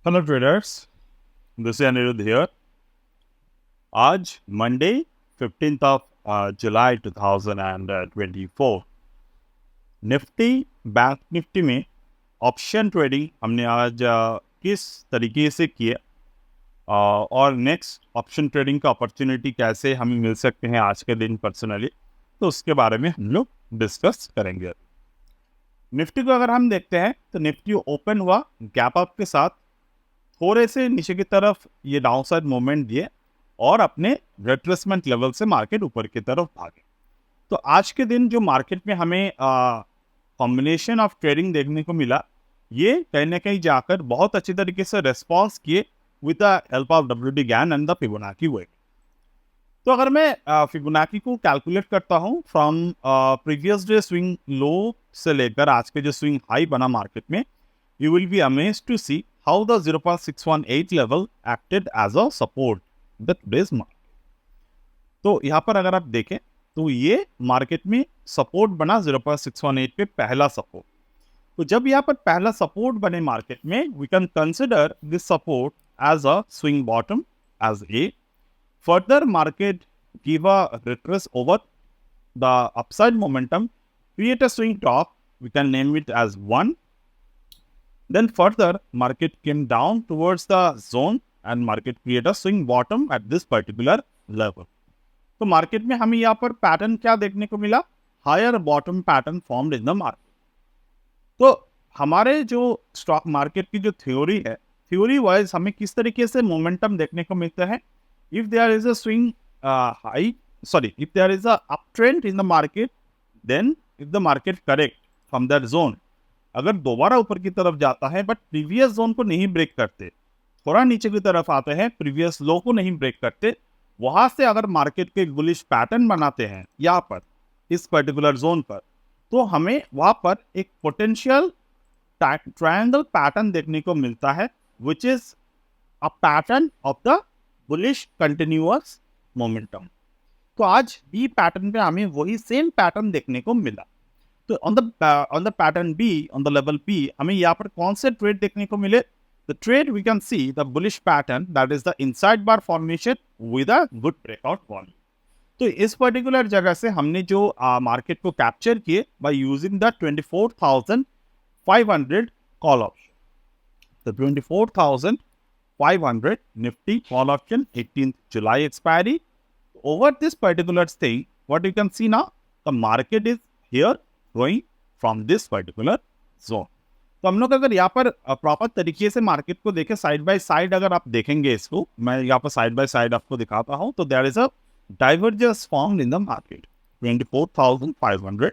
Hello traders, this is Aniruddha here. आज Monday 15th of July 2024 Nifty bank Nifty में option trading हमने आज किस तरीके से किए और नेक्स्ट ऑप्शन ट्रेडिंग का अपॉर्चुनिटी कैसे हमें मिल सकते हैं आज के दिन पर्सनली, तो उसके बारे में हम लोग डिस्कस करेंगे। निफ्टी को अगर हम देखते हैं तो निफ्टी ओपन हुआ गैप अप के साथ, थोड़े से नीचे की तरफ ये डाउनसाइड मूवमेंट दिए और अपने रिट्रेसमेंट लेवल से मार्केट ऊपर की तरफ भागे। तो आज के दिन जो मार्केट में हमें कॉम्बिनेशन ऑफ ट्रेडिंग देखने को मिला, ये कहीं ना कहीं जाकर बहुत अच्छी तरीके से रेस्पॉन्स किए with the help of WT Gann and the Fibonacci weight. तो अगर मैं फिबोनाची को कैलकुलेट करता हूँ from previous day swing low से लेकर आज के जो स्विंग हाई बना मार्केट में, you will be amazed to see how the 0.618 level acted as a support in the today's market. तो यहाँ पर अगर आप देखें तो ये मार्केट में सपोर्ट बना 0.618 पे, पहला सपोर्ट। तो जब यहाँ पर पहला सपोर्ट बने मार्केट में, we can consider this support as a swing bottom as A. Further, market give a retrace over the upside momentum, create a swing top, we can name it as 1. Then further, market came down towards the zone and market create a swing bottom at this particular level. तो market में हमें यहाँ पर pattern क्या देखने को मिला? Higher bottom pattern formed in the market. तो हमारे जो स्टॉक मार्केट की जो थ्योरी है, थ्योरी वाइज हमें किस तरीके से मोमेंटम देखने को मिलता है? If there is a swing if there is a uptrend in the market, then if the market correct from that zone, अगर दोबारा ऊपर की तरफ जाता है बट प्रीवियस जोन को नहीं ब्रेक करते, थोड़ा नीचे की तरफ आते हैं, प्रीवियस लो को नहीं ब्रेक करते, वहां से अगर मार्केट के बुलिश पैटर्न बनाते हैं यहाँ पर इस पर्टिकुलर जोन पर, तो हमें वहां पर एक पोटेंशियल ट्रायंगल पैटर्न देखने को मिलता है, which is a pattern of the bullish continuous momentum. तो आज बी पैटर्न पे हमें वही सेम पैटर्न देखने को मिला। तो on the pattern B, on the level B, हमें यहाँ पर कौन से ट्रेड देखने को मिले? The trade we can see the bullish pattern, that is the inside bar formation with a good breakout volume. तो इस पर्टिकुलर जगह से हमने जो मार्केट को कैप्चर किए by using the 24,500 call option. The 24,500 Nifty call option, 18th July expiry. Over this particular thing, what you can see now, the market is here going from this particular zone. तो हम लोग अगर यहाँ पर proper तरीके से market को देखें, साइड बाय साइड अगर आप देखेंगे इसको, मैं यहाँ पर साइड बाय साइड आपको दिखाता हूँ, तो there is a divergence formed in the market 24,500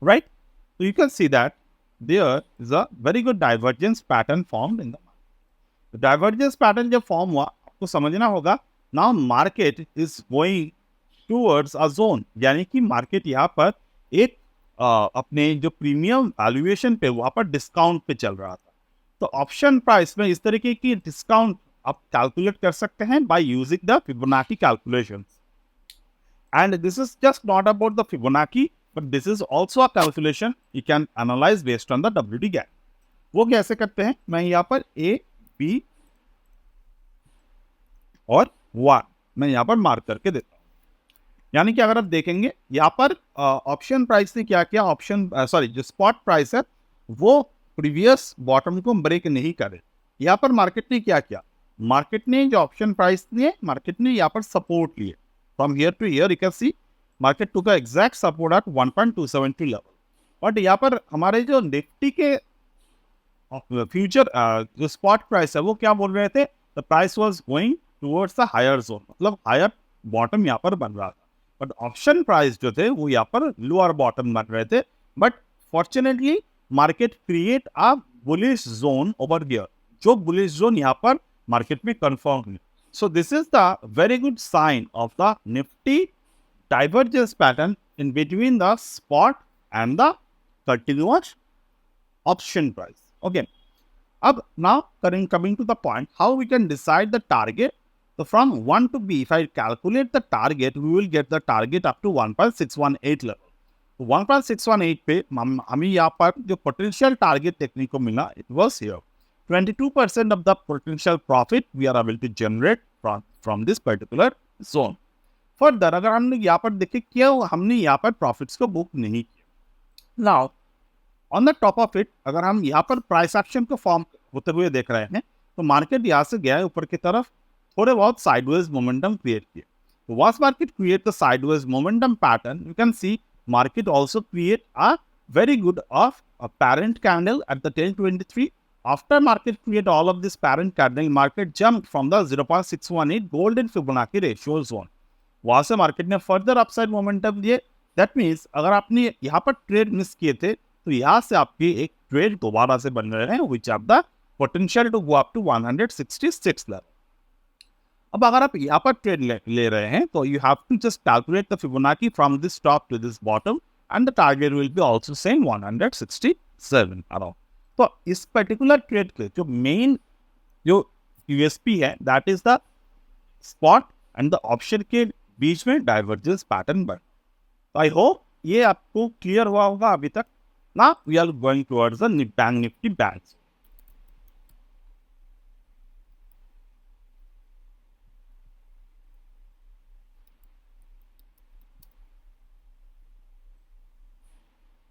right. तो you can see that there is a very good divergence pattern formed in the market. Divergence pattern जब फॉर्म हुआ, आपको समझना होगा, now market is going towards a zone, यानी कि market यहाँ पर एक अपने जो प्रीमियम वैल्यूएशन पे वहाँ पर डिस्काउंट पे चल रहा था। तो ऑप्शन प्राइस में इस तरीके की डिस्काउंट आप कैलकुलेट कर सकते हैं by using the Fibonacci calculations. And this is just not about the Fibonacci, but this is also a calculation you can analyse based on the WT gap. वो कैसे करते हैं? मैं यहाँ पर ए, बी और 1 मैं यहाँ पर मार्क करके देता हूँ। यानी कि अगर आप देखेंगे यहाँ पर ऑप्शन प्राइस ने क्या किया, जो स्पॉट प्राइस है वो प्रीवियस बॉटम को ब्रेक नहीं करे। यहाँ पर मार्केट ने क्या किया? मार्केट ने जो ऑप्शन प्राइस ने, मार्केट ने यहाँ पर सपोर्ट लिए from here to here. You can see market to का exact support at 1.272 level. But यहाँ पर हमारे जो निफ्टी के फ्यूचर जो स्पॉट प्राइस है वो क्या बोल रहे थे? The price was going towards the higher zone, मतलब हायर बॉटम यहाँ पर बन रहा था। बट ऑप्शन प्राइस जो थे वो यहाँ पर लोअर बॉटम बन रहे थे। But fortunately market create a bullish zone over here, जो बुलिश जोन यहाँ पर मार्केट में कंफर्म है। So this is the very good sign of the Nifty divergence pattern in between the spot and the continuous option price. Okay, अब now coming to the point, how we can decide the target. So from 1 to B, if I calculate the target, we will get the target up to 1.618 level. तो 1.618 पे हमें यहाँ पर जो potential target देखने को मिला, it was here. 22% of the potential profit we are able to generate from this particular zone. Further अगर हमने यहाँ पर देखे क्या हमने यहाँ पर प्रॉफिट्स को बुक नहीं किया. Now on the top of it अगर हम यहाँ पर प्राइस एक्शन को फॉर्म होते हुए देख रहे हैं तो मार्केट यहाँ से गया है ऊपर की तरफ, थोड़े बहुत साइडवेज मोमेंटम क्रिएट किया. Was market create the sideways momentum pattern, you can see market also create a very good of a parent candle at the 1023. After market create all of this parent candle, market jumped from the 0.618 golden Fibonacci ratio zone. वहां से market ने further upside momentum दिए. That means अगर आपने यहाँ पर trade miss किए थे तो यहाँ से आपकी एक ट्रेड दोबारा से बन रहे हैं which have the potential to go up to 166 level. अब अगर आप यहाँ पर ट्रेड ले रहे हैं तो you have to just calculate the Fibonacci from this top to this bottom and the target will be also same 167 around. तो इस पर्टिकुलर ट्रेड के जो मेन जो यूएसपी है that is the spot and the option के बीच में divergence pattern बन. तो आई होप ये आपको क्लियर हुआ होगा अभी तक. Now we are going towards the bank Nifty bank.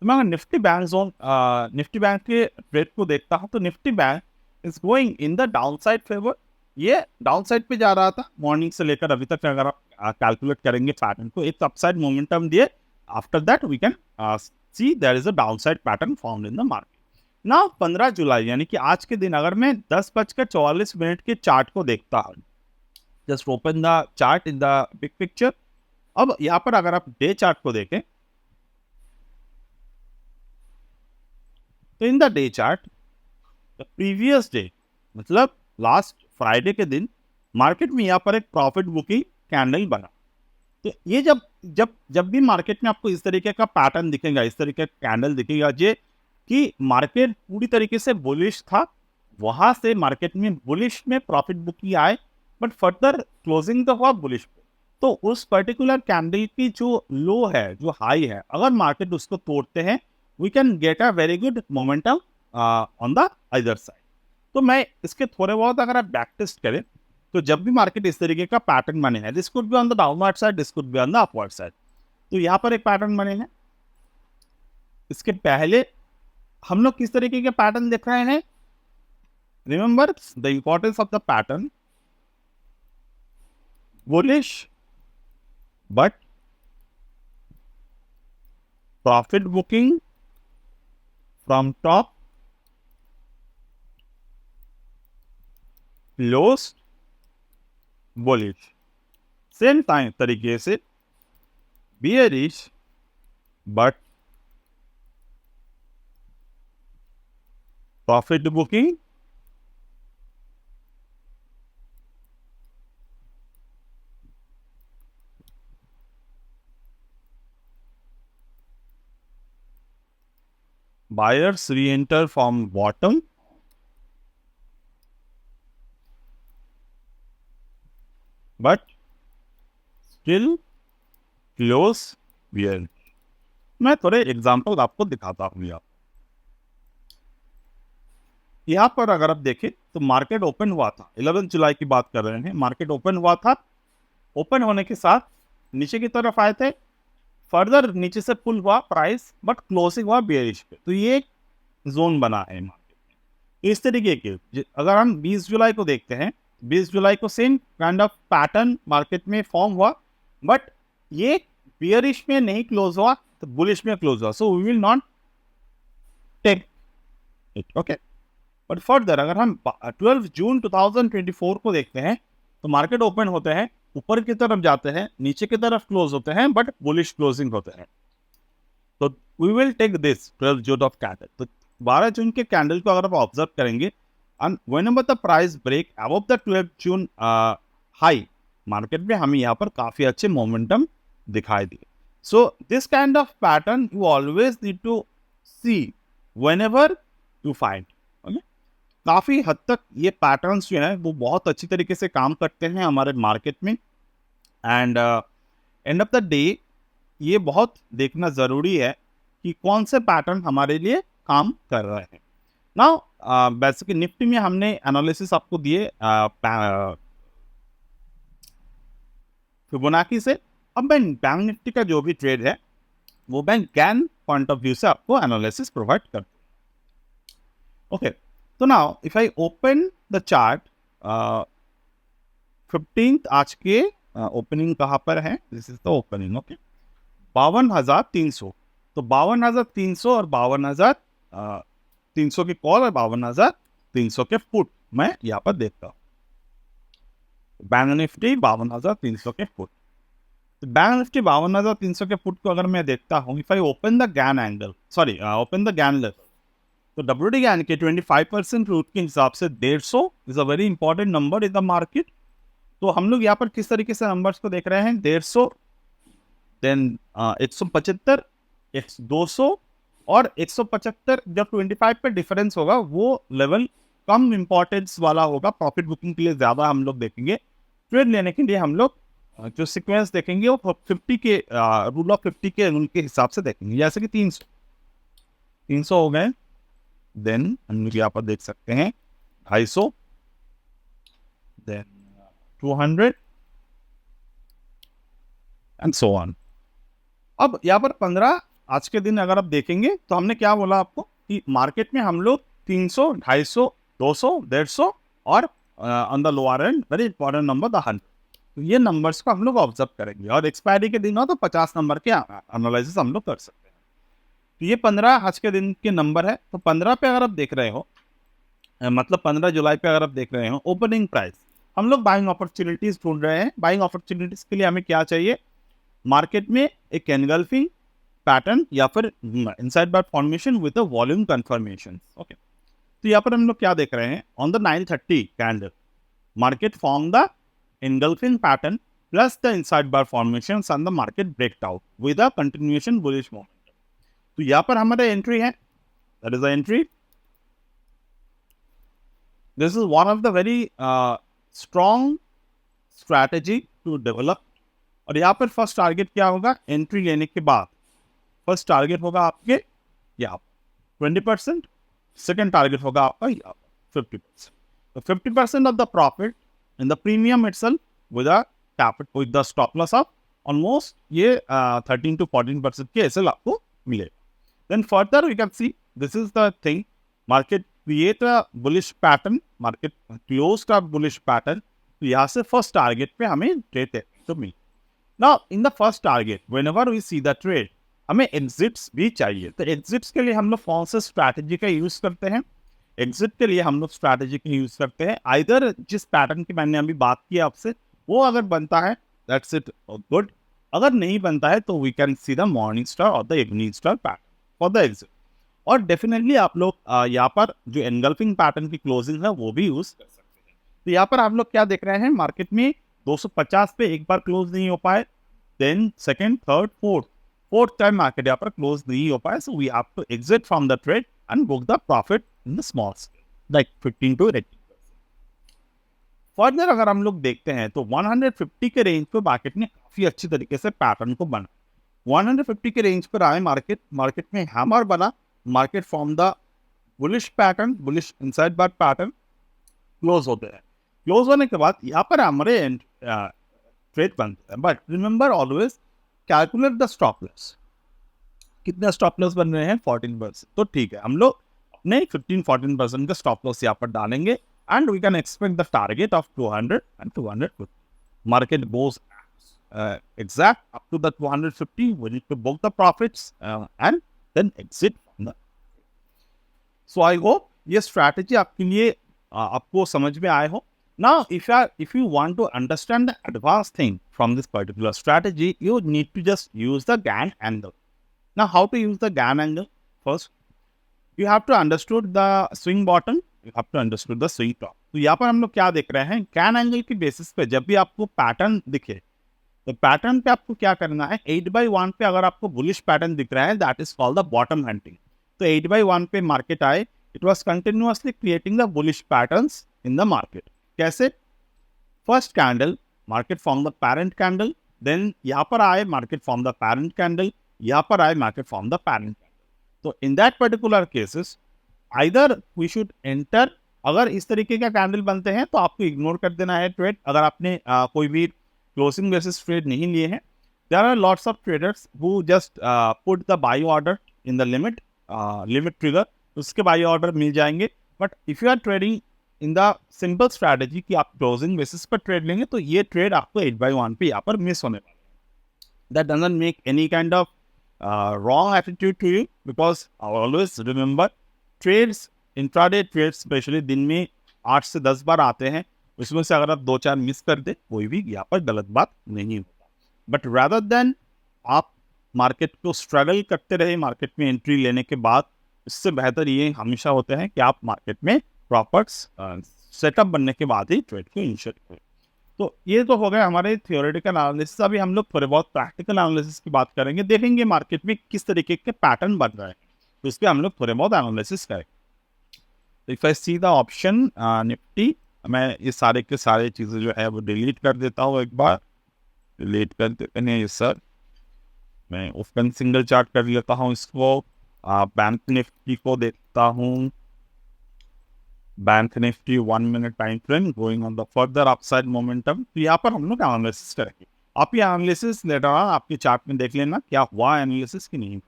तो मैं Nifty bank zone Nifty bank के ट्रेड को देखता हूं तो Nifty bank is going in the down side favour. ये डाउन साइड पे जा रहा था मॉर्निंग से लेकर अभी तक. अगर आप कैलकुलेट करेंगे पैटर्न को, एक अपसाइड मोमेंटम दिए, after that we can see there is a down side pattern formed in the market. Now 15 जुलाई यानी कि आज के दिन अगर मैं 10:44 के चार्ट को देखता हूँ, just open the chart in the big picture. अब यहाँ पर अगर आप डे चार्ट को देखें तो in the day chart the previous day मतलब लास्ट फ्राइडे के दिन मार्केट में यहाँ पर एक प्रॉफिट बुकिंग कैंडल बना. तो ये जब भी मार्केट में आपको इस तरीके का पैटर्न दिखेगा, इस तरीके का कैंडल दिखेगा जे कि मार्केट पूरी तरीके से बुलिश था, वहां से मार्केट में बुलिश में प्रॉफिट बुकिंग आए बट फर्दर क्लोजिंग तो हुआ बुलिश पे. तो उस पर्टिकुलर कैंडल की जो लो है, जो हाई है, अगर मार्केट उसको तोड़ते हैं we can get a very good momentum on the either side. तो मैं इसके थोड़े बहुत अगर आप बैक टेस्ट करें तो जब भी मार्केट इस तरीके का पैटर्न बने हैं, this could be on the downward side, this could be on the upward side. तो यहाँ पर एक पैटर्न बने हैं. इसके पहले हम लोग किस तरीके के पैटर्न देख रहे हैं? Remember the importance of the pattern. Bullish but profit booking from top, closed bullish. Same time तरीके से bearish but profit booking buyers re-enter from bottom but still close bearish. मैं थोड़े एग्जांपल आपको दिखाता हूँ. यहाँ पर अगर आप देखें तो मार्केट ओपन हुआ था, 11 जुलाई की बात कर रहे हैं. मार्केट ओपन हुआ था, ओपन होने के साथ नीचे की तरफ आए थे, फर्दर नीचे से पुल हुआ प्राइस बट क्लोजिंग हुआ बेयरिश पे. तो ये एक जोन बना है मार्केट में. इस तरीके के अगर हम 20 जुलाई को देखते हैं, 20 जुलाई को same kind of pattern market में फॉर्म हुआ बट ये बेयरिश में नहीं क्लोज हुआ तो बुलिश में क्लोज हुआ. So we will not take it. Okay, but further अगर हम 12 जून 2024 को देखते हैं तो मार्केट ओपन होते हैं, ऊपर की तरफ जाते हैं, नीचे की तरफ क्लोज होते हैं बट बुलिश क्लोजिंग होते हैं. तो we will take this 12 June of candle. तो 12 जून के कैंडल को अगर आप ऑब्जर्व करेंगे and whenever the price break above the 12 June high, market में हमें यहाँ पर काफी अच्छे मोमेंटम दिखाई दिए. So this kind of pattern you always need to see whenever you find. काफ़ी हद तक ये पैटर्न्स जो हैं वो बहुत अच्छी तरीके से काम करते हैं हमारे मार्केट में. And end of the day ये बहुत देखना ज़रूरी है कि कौन से पैटर्न हमारे लिए काम कर रहे हैं. नाउ बेसिकली निफ्टी में हमने एनालिसिस आपको दिए फिबोनाची से। अब मैं बैंक निफ्टी का जो भी ट्रेड है वो bank Gann point of view से आपको एनालिसिस प्रोवाइड करते हैं। ओके, तो now if I open the chart 15th आज के ओपनिंग कहाँ पर है, this is the opening. Okay, 52,300, तो 52,300 और 52,300 की कॉल और 52,300 के पुट मैं यहाँ पर देखता हूँ। बैंक निफ्टी 52,300 के पुट, तो बैंक निफ्टी 52,300 के पुट को अगर मैं देखता हूँ, if I open the Gann angle, sorry open the Gann level, तो WD गैन के 25% रूट के हिसाब से 150 is a very important number in the market. तो हम लोग यहाँ पर किस तरीके से नंबर्स को देख रहे हैं, 150, देन 175, 200 और 175, जब 25 पे डिफरेंस होगा वो लेवल कम इंपॉर्टेंस वाला होगा, प्रॉफिट बुकिंग के लिए ज्यादा हम लोग देखेंगे। ट्रेड लेने के लिए हम लोग जो सीक्वेंस देखेंगे वो 50 के रूल ऑफ 50 के उनके हिसाब से देखेंगे। जैसे कि 300 हो गए, देन हम लोग यहाँ पर देख सकते हैं 250, देन 200 एंड सो ऑन। अब यहाँ पर 15 आज के दिन अगर आप देखेंगे तो हमने क्या बोला आपको कि मार्केट में हम लोग 300, 250, 200, 150 और on the lower and very important number the 100, तो ये नंबर्स को हम लोग ऑब्जर्व करेंगे। और एक्सपायरी के दिन हो तो 50 नंबर के एनालिसिस हम लोग कर सकते हैं। तो ये 15 आज के दिन के नंबर है। तो 15 पे अगर आप देख रहे हो, मतलब 15 जुलाई पे अगर आप देख रहे हो ओपनिंग प्राइस, हम लोग बाइंग अपॉर्चुनिटीज ढूंढ रहे हैं। बाइंग अपॉर्चुनिटीज के लिए हमें क्या चाहिए, मार्केट में एक एनगल्फिंग पैटर्न या फिर inside bar formation with a volume confirmation. Okay, तो यहाँ पर हम लोग क्या देख रहे हैं, on the 930 candle market form the engulfing pattern plus the inside bar formations and the market breakdown with a continuation bullish momentum। तो यहाँ पर हमारा एंट्री है, that is the entry। This is one of the very strong strategy to develop। और यहाँ पर first target क्या होगा, एंट्री लेने के बाद फर्स्ट टारगेट होगा आपके यहाँ 20%, सेकेंड टारगेट होगा आपका यहाँ 50%। तो 50% of the profit in the premium itself with a capital with the stop loss of almost ये 13 to 14% के SL आपको मिलेगा। Then further we can see this is the thing, market create a bullish pattern, market closed a bullish pattern। तो यहाँ से first target पे हमें trade तो मिल। Now in the first target whenever we see the trade हमें exits भी चाहिए। तो exits के लिए हम लोग कौन से strategy का यूज करते हैं, एग्जिट के लिए हम लोग स्ट्रैटेजी का यूज करते हैं। आइदर जिस पैटर्न की मैंने अभी बात की आपसे वो अगर बनता है दैट्स इट गुड, अगर नहीं बनता है तो we can see the morning star और the evening star pattern for the exit. और डेफिनेटली आप लोग यहाँ पर जो एनगल्फिंग पैटर्न की क्लोजिंग है वो भी यूज कर सकते हैं। तो यहाँ पर आप लोग क्या देख रहे हैं, मार्केट में 250 पे एक बार क्लोज नहीं हो पाए, then second, third, fourth time market यहाँ पर क्लोज नहीं हो पाए, so we have to exit from the trade and book the profit in the small scale, like 15 to 18%। Further अगर हम लोग देखते हैं तो 150 के रेंज पे मार्केट ने काफी अच्छी तरीके से पैटर्न को बना। 150 के रेंज पर आए मार्केट में हैमर बना, market form the bullish pattern, bullish inside bar pattern, close होते हैं। क्लोज होने के बाद यहाँ पर हमारे ट्रेड बनते हैं। But remember always calculate the stop loss. कितने स्टॉप लॉस बन रहे हैं, 14%। तो ठीक है, हम लोग अपने 15-14% का स्टॉप लॉस यहाँ पर डालेंगे and we can expect the target of 200 and 250। Market goes exact up to the 250, we need to book the profits and then exit from the। So I hope ये strategy आपके लिए आपको समझ में आए हो। Now if you want to understand the advanced thing from this particular strategy, you need to just use the Gann angle। Now, how to use the Gann angle? First, you have to understood the swing bottom, you have to understood the swing top। तो यहाँ पर हम लोग क्या देख रहे हैं, Gann angle की बेसिस पे जब भी आपको पैटर्न दिखे तो पैटर्न पे आपको क्या करना है, 8/1 पे अगर आपको बुलिश पैटर्न दिख रहा है that is called the bottom hunting. तो 8/1 पे मार्केट आए, it was continuously creating the bullish patterns in the market. कैसे, first candle market form the parent candle, then यहाँ पर आए market form the parent candle, यहाँ पर आए market form the parent candle. तो in that particular cases either we should enter, अगर इस तरीके का कैंडल बनते हैं तो आपको इग्नोर कर देना है ट्रेड, अगर आपने कोई भी क्लोजिंग बेसिस ट्रेड नहीं लिए हैं. There are lots of traders who just put the buy order in the limit trigger, उसके बाई ऑर्डर मिल जाएंगे. But if you are trading in the simple strategy कि आप क्लोजिंग बेसिस पर trade लेंगे, तो ये ट्रेड आपको 8/1 पे यहाँ पर मिस होने वाला है. That doesn't make any kind of wrong attitude to you, because always remember, trades, intraday trades especially दिन में 8 से 10 बार आते हैं, उसमें से अगर आप 2-4 मिस कर दे, कोई भी यहाँ पर गलत बात नहीं होता. बट rather than आप मार्केट को स्ट्रगल करते रहे मार्केट में एंट्री लेने के बाद, इससे बेहतर ये हमेशा होते हैं कि आप मार्केट में प्रॉपर सेटअप बनने के बाद ही ट्रेड को इनिशिएट करें. तो ये तो हो गए हमारे थियोरेटिकल एनालिसिस. अभी हम लोग थोड़े बहुत प्रैक्टिकल एनालिसिस की बात करेंगे, देखेंगे मार्केट में किस तरीके के पैटर्न बन रहे हैं, तो इस पर हम लोग थोड़े बहुत एनालिसिस करेंगे. If I see the option Nifty, मैं ये सारे के सारे चीज़ें जो है वो डिलीट कर देता हूँ एक बार. डिलीट कर देते हैं ये सर. मैं ओपन सिंगल चार्ट कर लेता हूँ इसको. बैंक निफ्टी को देखता हूँ. Bank Nifty 1 minute time frame going on the further upside momentum. तो यहाँ पर हम लोग एनालिसिस करेंगे. आप ये एनालिसिस लेटर आपके चार्ट में देख लेना क्या हुआ एनालिसिस की नहीं.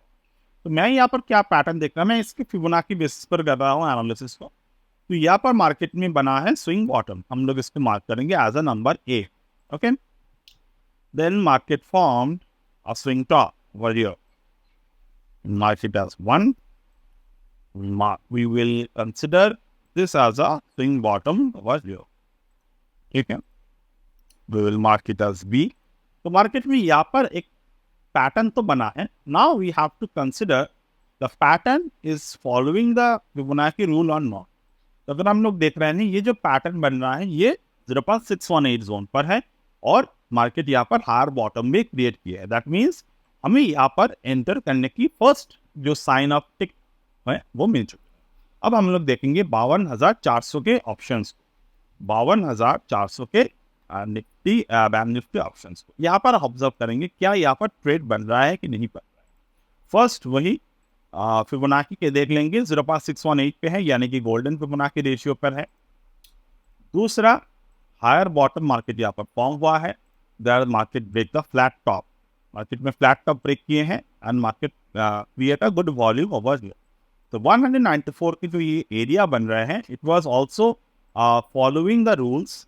तो मैं यहाँ पर क्या पैटर्न देख रहा हूँ, मैं इसके फिबोनाची बेसिस पर कर रहा हूँ एनालिसिस को. तो यहाँ पर मार्केट में बना है स्विंग बॉटम, हम लोग इसको मार्क करेंगे as a number A. Okay, then market formed a swing top over here. Mark it as 1. We will consider this as a swing bottom over here. ठीक है, we will mark it as B. तो market में यहाँ पर एक pattern तो बना है. Now we have to consider the pattern is following the Fibonacci rule or not. तो अगर हम लोग देख रहे हैं ये जो पैटर्न बन रहा है ये 0.618 जोन पर है और मार्केट यहाँ पर हायर बॉटम भी क्रिएट किया है. दैट मीन्स हमें यहाँ पर एंटर करने की फर्स्ट जो साइन ऑफ टिक है वो मिल चुकी है. अब हम लोग देखेंगे 52,400 के ऑप्शंस को. 52,400 के निफ्टी बैंक निफ्टी ऑप्शंस को यहाँ पर ऑब्जर्व करेंगे क्या यहाँ पर ट्रेड बन रहा है कि नहीं बन रहा है. फर्स्ट वही फिबोनाची के देख लेंगे, 0.618 पे है यानी कि गोल्डन फिबोनाची रेशियो पर है. दूसरा, हायर बॉटम मार्केट यहाँ पर फॉर्म हुआ है. There market break the flat top, market में फ्लैट टॉप ब्रेक किए हैं and market create a good volume over here. तो 194 की जो ये एरिया बन रहे हैं, it was also following the rules,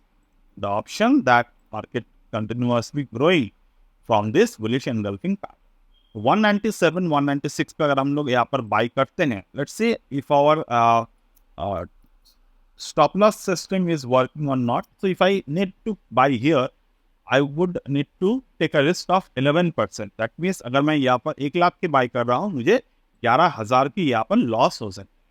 the option that market continuously growing from this bullish engulfing pattern. 197 196 पे अगर हम लोग यहाँ पर बाई करते हैं, let's say if our stop loss system is working or not. So if I need to buy here, I would need to take a risk of 11%. That means अगर मैं यहाँ पर 1 लाख के बाई कर रहा हूँ, मुझे 11,000 की यहाँ पर लॉस हो सकती है.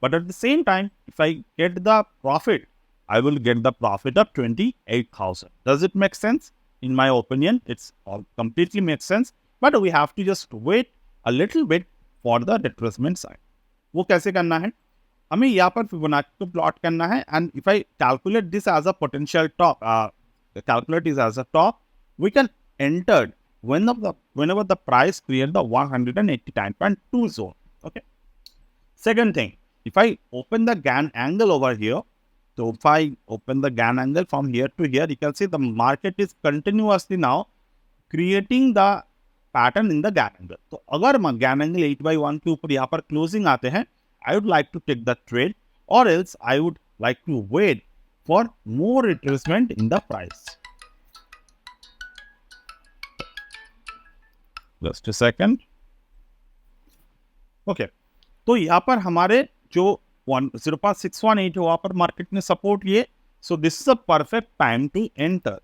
But at the same time, if I get the profit, I will get the profit of 28,000. Does it make sense? In my opinion, it's all completely makes sense. But we have to just wait a little bit for the retracement sign. वो कैसे करना है? हमें यहाँ पर Fibonacci को plot करना है. And if I calculate this as a potential top, calculate is as a top, we can enter whenever the price clear the 189.2 zone. Okay. Second thing, if I open the Gann angle over here, so if I open the Gann angle from here to here, you can see the market is continuously now creating the pattern in the Gann angle. तो अगर Gann angle 8/1 के ऊपर यहाँ पर closing आते हैं, I would like to take the trade, or else I would like to wait for more retracement in the price. Just a second. Okay. तो यहाँ पर हमारे जो 0.618 वहाँ पर मार्केट ने सपोर्ट किए. So this is a perfect time to enter.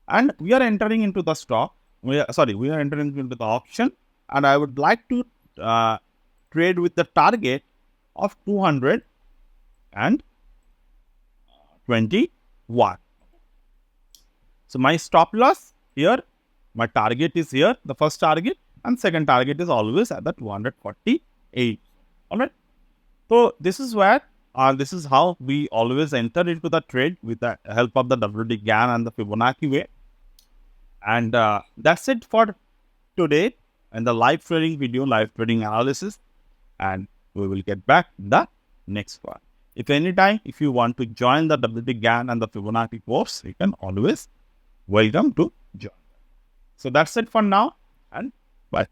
And we are entering into the stock. We are entering into the option. And I would like to trade with the target of 221. So my stop loss here, my target is here, the first target, and second target is always at the 248. All right. So this is where, this is how we always enter into the trade with the help of the WD Gann and the Fibonacci way. And that's it for today and the live trading video, live trading analysis. And We will get back in the next one. If you want to join the WT GAN and the Fibonacci course, you can always welcome to join. So that's it for now, and bye.